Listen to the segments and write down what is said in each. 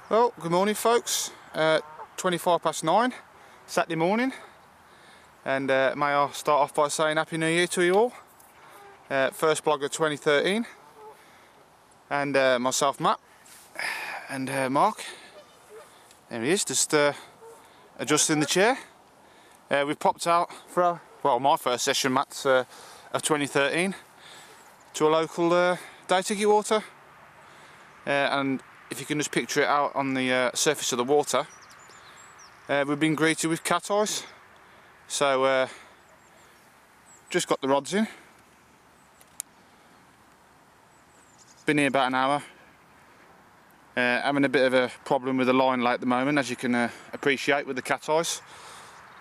Well, good morning folks, 9:25, Saturday morning, and may I start off by saying Happy New Year to you all. First vlog of 2013, and myself Matt, and Marc, there he is, just adjusting the chair. We've popped out for my first session, Matt's, of 2013, to a local day ticket water, and if you can just picture it out on the surface of the water, we've been greeted with cat eyes. So just got the rods in, been here about an hour, having a bit of a problem with the line lay at the moment, as you can appreciate with the cat eyes,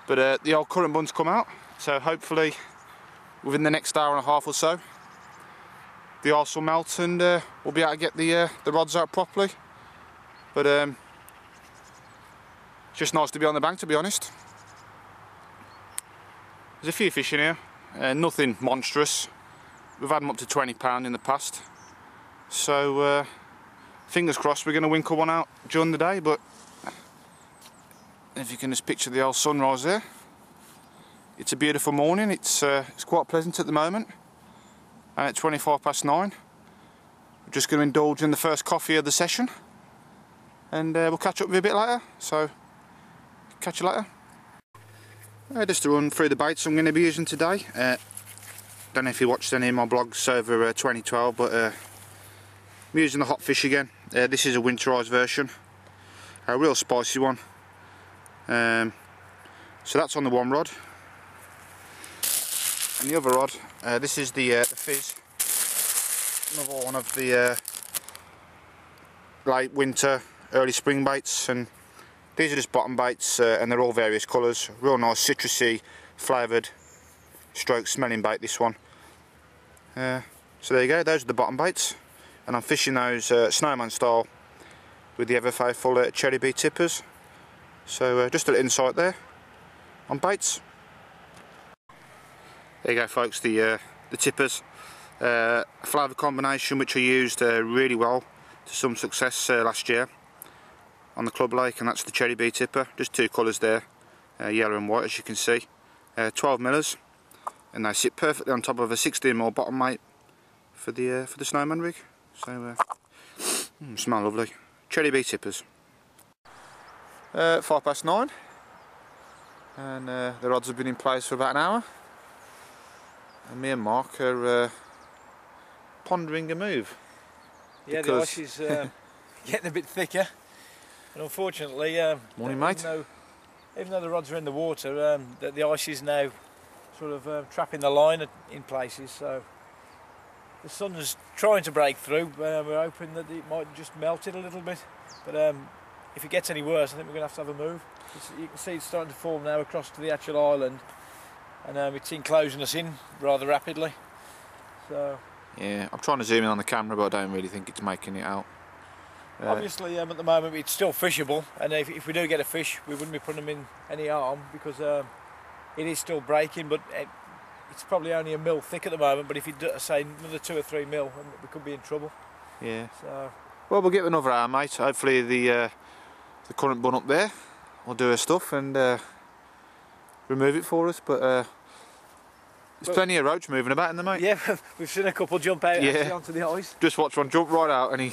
but the old current bun's come out, so hopefully within the next hour and a half or so the ice will melt and we'll be able to get the rods out properly. But it's just nice to be on the bank, to be honest. There's a few fish in here, nothing monstrous. We've had them up to £20 in the past, so fingers crossed we're going to winkle one out during the day. But if you can just picture the old sunrise there, it's a beautiful morning. It's quite pleasant at the moment, and at 9:25 we're just going to indulge in the first coffee of the session, and we'll catch up with you a bit later, so catch you later. Just to run through the baits I'm going to be using today. Don't know if you watched any of my blogs over 2012, but I'm using the hot fish again. This is a winterized version, a real spicy one. So that's on the one rod, and the other rod, this is the Fizz, another one of the late winter, early spring baits, and these are just bottom baits, and they're all various colours. Real nice citrusy flavoured stroke smelling bait, this one. So there you go, those are the bottom baits, and I'm fishing those snowman style with the ever faithful cherry bee tippers. So just a little insight there on baits. There you go folks, the tippers, a flavour combination which I used really well to some success last year on the club lake, and that's the cherry bee tipper. Just two colours there, yellow and white, as you can see. 12 millers, and they sit perfectly on top of a 16mm bottom mate for the snowman rig. So smell lovely. Cherry bee tippers. 9:05, and the rods have been in place for about an hour, and me and Marc are pondering a move. Yeah, the ice is getting a bit thicker, and unfortunately, morning mate. Even though the rods are in the water, the ice is now sort of trapping the line in places, so the sun's trying to break through. We're hoping that it might just melt it a little bit, but if it gets any worse, I think we're going to have a move. You can see it's starting to form now across to the actual island, and it's enclosing us in rather rapidly. So yeah, I'm trying to zoom in on the camera, but I don't really think it's making it out. Obviously, at the moment it's still fishable, and if we do get a fish, we wouldn't be putting them in any harm, because it is still breaking, but it's probably only a mil thick at the moment. But if you do, say another 2 or 3 mil, we could be in trouble. Yeah. So well, we'll get another hour, mate. Hopefully the current bun up there will do her stuff and remove it for us, but there's plenty of roach moving about in there, mate. Yeah, we've seen a couple jump out actually onto the ice. Just watched one jump right out, and he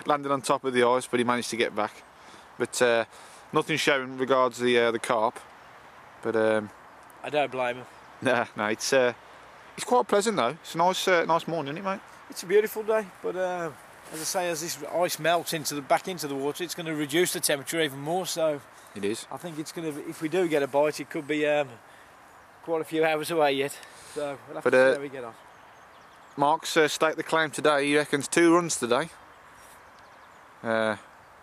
landed on top of the ice, but he managed to get back. But nothing showing regards the carp. But I don't blame him. No, it's quite pleasant though. It's a nice morning, isn't it, mate? It's a beautiful day, but as I say, as this ice melts back into the water, it's going to reduce the temperature even more. So it is. I think it's going to. If we do get a bite, it could be quite a few hours away yet. So we'll have to see how we get on. Marc's staked the claim today. He reckons 2 runs today.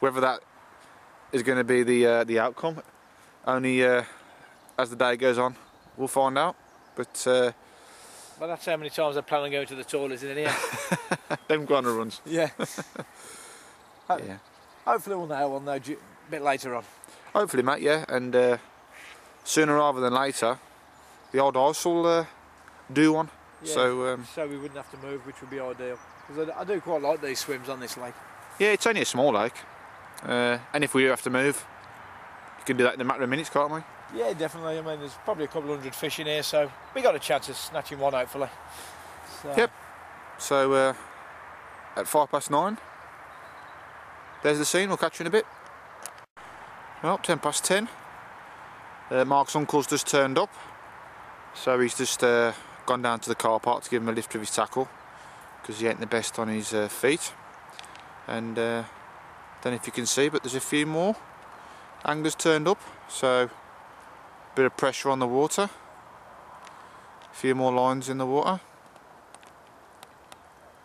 Whether that is going to be the outcome, only as the day goes on, we'll find out. But well, that's how many times I plan on going to the toilet in here. Them kind of runs. Yeah. Yeah. Hopefully we'll nail one though a bit later on. Hopefully, mate. Yeah, and sooner rather than later, the old ice will do one. Yeah, so we wouldn't have to move, which would be ideal. Because I do quite like these swims on this lake. Yeah, it's only a small lake. And if we do have to move, you can do that in a matter of minutes, can't we? Yeah, definitely. I mean, there's probably a couple of hundred fish in here, so we got a chance of snatching one, hopefully. So. Yep. So at 9:05, there's the scene. We'll catch you in a bit. Well, 10:10. Marc's uncle's just turned up, so he's just gone down to the car park to give him a lift of his tackle because he ain't the best on his feet. And don't know if you can see, but there's a few more anglers turned up, so a bit of pressure on the water, a few more lines in the water.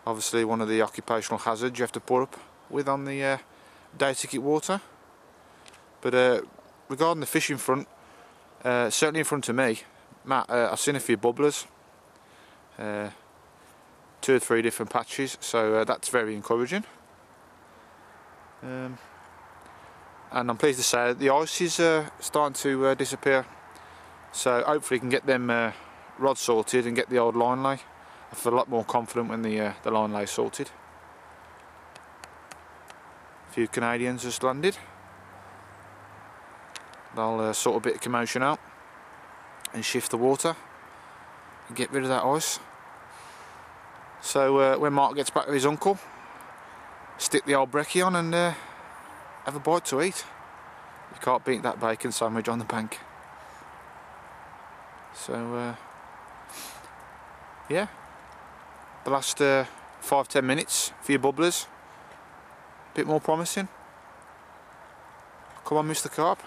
Obviously one of the occupational hazards you have to put up with on the day ticket water. But regarding the fishing front, certainly in front of me, Matt, I've seen a few bubblers, 2 or 3 different patches, so that's very encouraging. And I'm pleased to say that the ice is starting to disappear, so hopefully we can get them rods sorted and get the old line lay. I feel a lot more confident when the line lay sorted. A few Canadians just landed. They'll sort a bit of commotion out and shift the water and get rid of that ice. So when Mark gets back with his uncle, stick the old brekkie on and have a bite to eat. You can't beat that bacon sandwich on the bank. So yeah, the last 5-10 minutes for your bubblers, a bit more promising. Come on, Mr. Carp.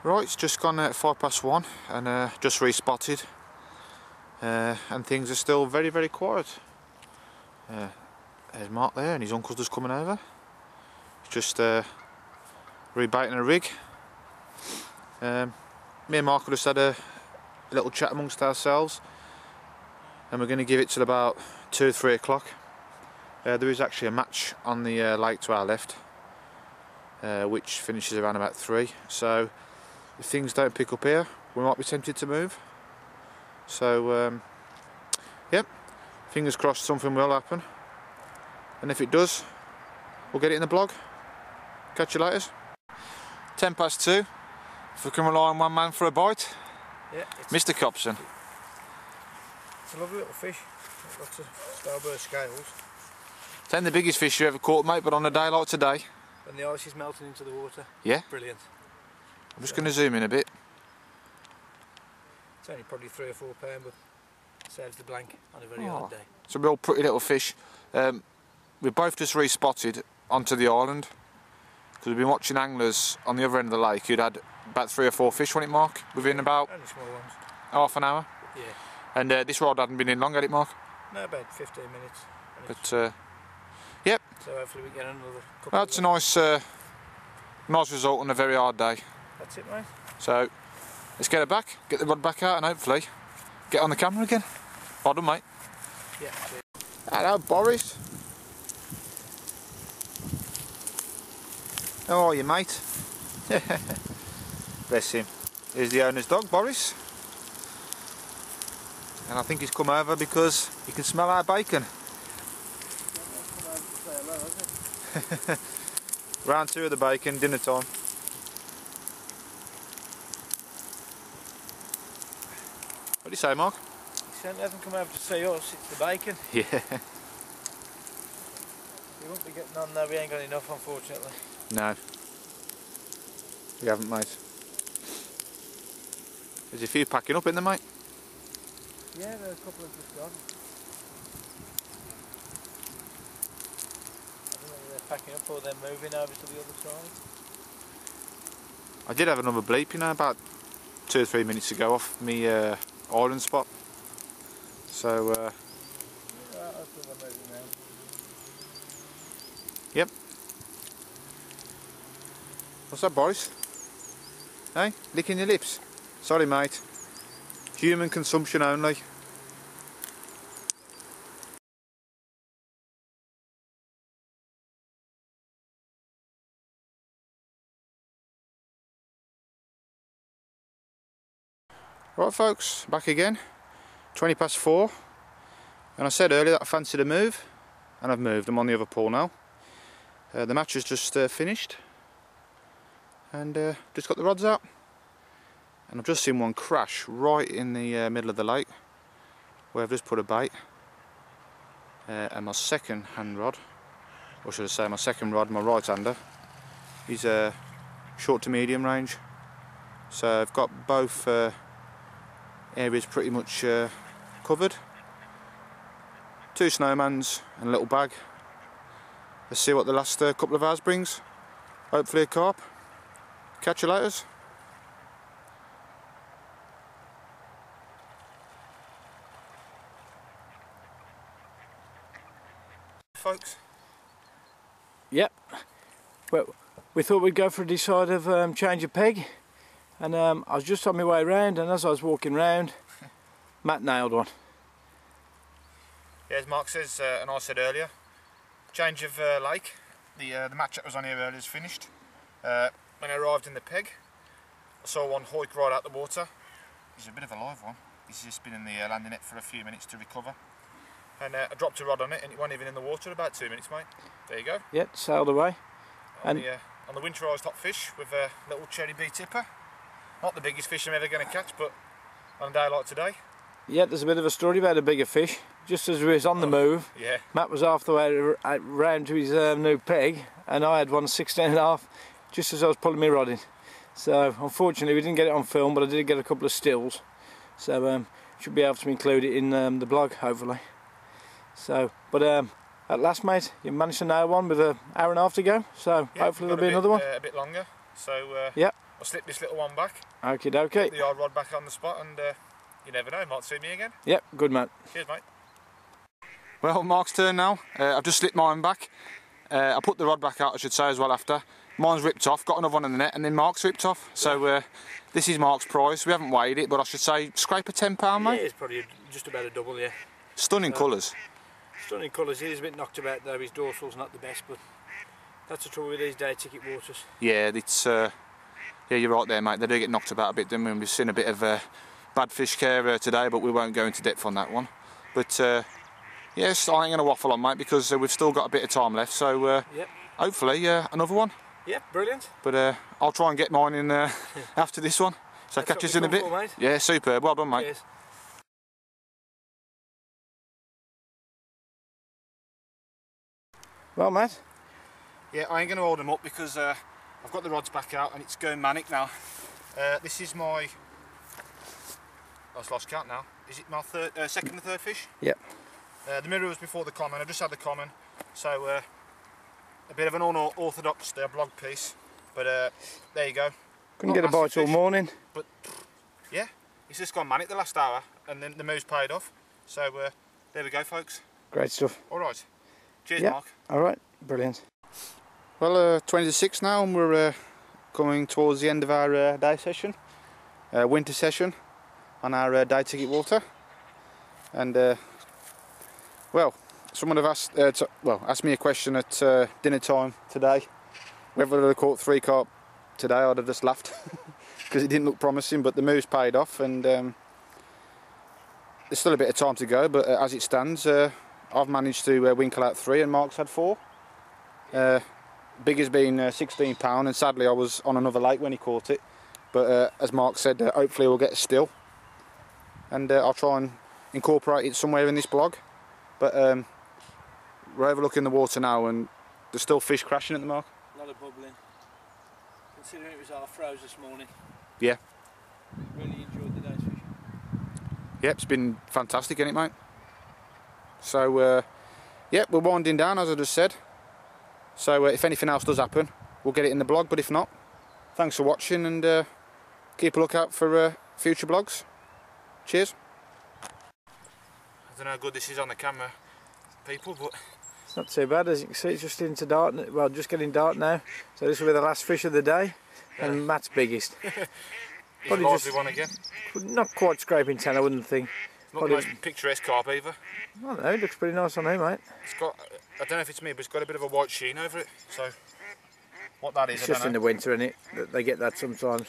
Right, it's just gone at 1:05 and just respotted, and things are still very, very quiet. There's Mark there and his uncle's just coming over. He's just rebaiting a rig. Me and Mark have just had a little chat amongst ourselves, and we're going to give it till about 2 or 3 o'clock. There is actually a match on the lake to our left, which finishes around about 3, so if things don't pick up here, we might be tempted to move. So yep, fingers crossed something will happen, and if it does, we'll get it in the blog. Catch you later. 2:10. If we can rely on one man for a bite, yeah, Mr. Copson. It's a lovely little fish. Lots of starburst scales. It's ain't the biggest fish you ever caught, mate, but on a day like today, when the ice is melting into the water, yeah, brilliant. I'm just going to zoom in a bit. It's only probably 3 or 4 pound, but saves the blank on a very hard day. It's a real pretty little fish. We've both just respotted onto the island because we've been watching anglers on the other end of the lake who'd had about 3 or 4 fish, wasn't it, Mark? Within about only small ones. Half an hour. Yeah. And this rod hadn't been in long, had it, Mark? No, about 15 minutes. But yep. So hopefully we get another couple. That's a nice result on a very hard day. That's it, mate. So let's get it back, get the rod back out, and hopefully get on the camera again. Well done, mate. Yeah. Hello, Boris. How are you, mate? Bless him. Here's the owner's dog, Boris. And I think he's come over because he can smell our bacon. Round 2 of the bacon, dinner time. What do you say, Mark? He certainly hasn't come over to see us, it's the bacon. Yeah. We won't be getting on there, we ain't got enough, unfortunately. No. We haven't, mate. There's a few packing up in there, mate. Yeah, there are a couple of just gone. I don't know whether they're packing up or they're moving over to the other side. I did have another bleep, you know, about 2 or 3 minutes ago off me island spot. So, yeah, I think they're moving now. Yep. What's that, Boris? Hey, licking your lips? Sorry, mate. Human consumption only. Right folks, back again, 20 past 4, and I said earlier that I fancied a move, and I've moved. I'm on the other pool now. The match has just finished, and just got the rods out, and I've just seen one crash right in the middle of the lake, where I've just put a bait, and my second hand rod, or should I say my second rod, my right hander, is short to medium range, so I've got both areas pretty much covered. 2 snowmans and a little bag. Let's see what the last couple of hours brings. Hopefully a carp. Catch you later. Folks. Yep. Well, we thought we'd go for a decide of change of peg, and I was just on my way round, and as I was walking round, Matt nailed one. Yeah, as Mark says, and I said earlier, change of lake. The match that was on here earlier is finished. When I arrived in the peg, I saw one hoik right out the water. He's a bit of a live one. He's just been in the landing net for a few minutes to recover. And I dropped a rod on it, and it wasn't even in the water about 2 minutes, mate. There you go. Yep, sailed away. On the winterised hot fish with a little cherry bee tipper. Not the biggest fish I'm ever going to catch, but on a day like today. Yeah, there's a bit of a story about a bigger fish. Just as we was on the move, yeah. Matt was half the way round to his new peg, and I had one 16.5 just as I was pulling my rod in. So unfortunately we didn't get it on film, but I did get a couple of stills. So should be able to include it in the blog, hopefully. So, but at last, mate, you managed to nail one with an hour and a half to go. So yeah, hopefully there'll be another one. A bit longer. So yeah, I'll slip this little one back. Okie dokie. Get the odd rod back on the spot, and you never know, might see me again. Yep, good mate. Cheers, mate. Well, Mark's turn now. I've just slipped mine back. I put the rod back out, I should say, as well after. Mine's ripped off, got another one in the net, and then Mark's ripped off. So this is Mark's prize. We haven't weighed it, but I should say scrape a £10, mate. Yeah, it's probably just about a double, yeah. Stunning colours. Stunning colours. He is a bit knocked about though. His dorsal's not the best, but that's the trouble with these day ticket waters. Yeah, it's yeah, you're right there, mate. They do get knocked about a bit, don't we? We've seen a bit of bad fish care today, but we won't go into depth on that one. But yes, I ain't going to waffle on, mate, because we've still got a bit of time left. So yep. Hopefully another one. Yep, brilliant. But I'll try and get mine in after this one. So catch us in a bit. For, yeah, superb. Well done, mate. Cheers. Well, Matt? Yeah, I ain't going to hold them up because I've got the rods back out and it's going manic now. This is my... I've lost count now. Is it my second and third fish? Yep. The mirror was before the common. I just had the common. So a bit of an unorthodox blog piece. But there you go. Couldn't get a bite all morning. But yeah, it's just gone manic the last hour and then the move's paid off. So there we go, folks. Great stuff. All right. Cheers, yep. Mark. All right, brilliant. Well, 20 to 6 now, and we're coming towards the end of our day session, winter session, on our day ticket water. And well, someone have asked me a question at dinner time today, whether I'd have caught 3 carp today. I'd have just laughed because it didn't look promising, but the move's paid off, and there's still a bit of time to go. But as it stands, I've managed to winkle out 3 and Mark's had 4. Big has been £16, and sadly I was on another lake when he caught it. But as Mark said, hopefully we'll get a still, and I'll try and incorporate it somewhere in this blog. But we're overlooking the water now, and there's still fish crashing at the Mark. A lot of bubbling. Considering it was half froze this morning. Yeah. Really enjoyed the day's fishing. Yep, it's been fantastic, isn't it, mate? So, yeah, we're winding down, as I just said. So, if anything else does happen, we'll get it in the blog, but if not, thanks for watching, and keep a lookout for future blogs. Cheers. I don't know how good this is on the camera, people, but... It's not too bad, as you can see, it's just into dark, well, just getting dark now. So this will be the last fish of the day, and Matt's biggest. Probably just one again. Not quite scraping 10, I wouldn't think. Not the most picturesque carp either. I don't know, it looks pretty nice on him, mate. It's got, I don't know if it's me, but it's got a bit of a white sheen over it. So, what that is, it's just in the winter, isn't it? They get that sometimes.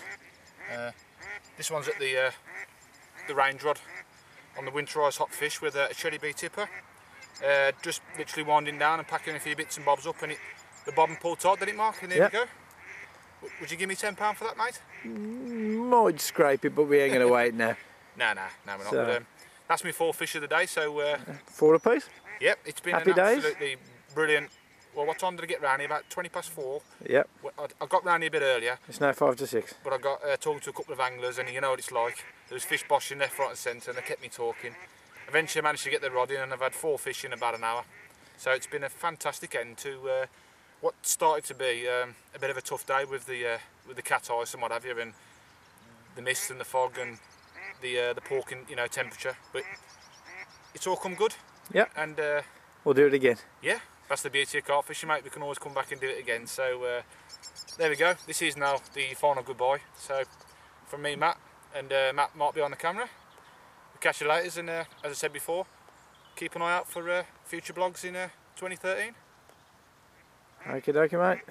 This one's at the the range rod on the winterised hot fish with a cherry bee tipper. Just literally winding down and packing a few bits and bobs up, and the bobbin pulled tight, didn't it, Mark? And there we go. Would you give me £10 for that, mate? Might scrape it, but we ain't going to wait now. No, we're not. But, that's my 4 fish of the day, so... 4 apiece? Yep, it's been Happy an days. absolutely brilliant... Well, what time did I get round here? About 4:20. Yep. I got round here a bit earlier. It's now 5 to 6. But I got talking to a couple of anglers, and you know what it's like. There was fish boshing left, right and centre, and they kept me talking. Eventually I managed to get the rod in, and I've had 4 fish in about an hour. So it's been a fantastic end to what started to be a bit of a tough day with the cat ice and what have you, and the mist and the fog and the porking, you know, temperature. But it's all come good. Yep. And we'll do it again. Yeah, that's the beauty of carp fishing, mate. We can always come back and do it again. So there we go. This is now the final goodbye. So from me, Matt, and Matt might be on the camera. We'll catch you later, and as I said before, keep an eye out for future vlogs in 2013. Okie dokie, mate.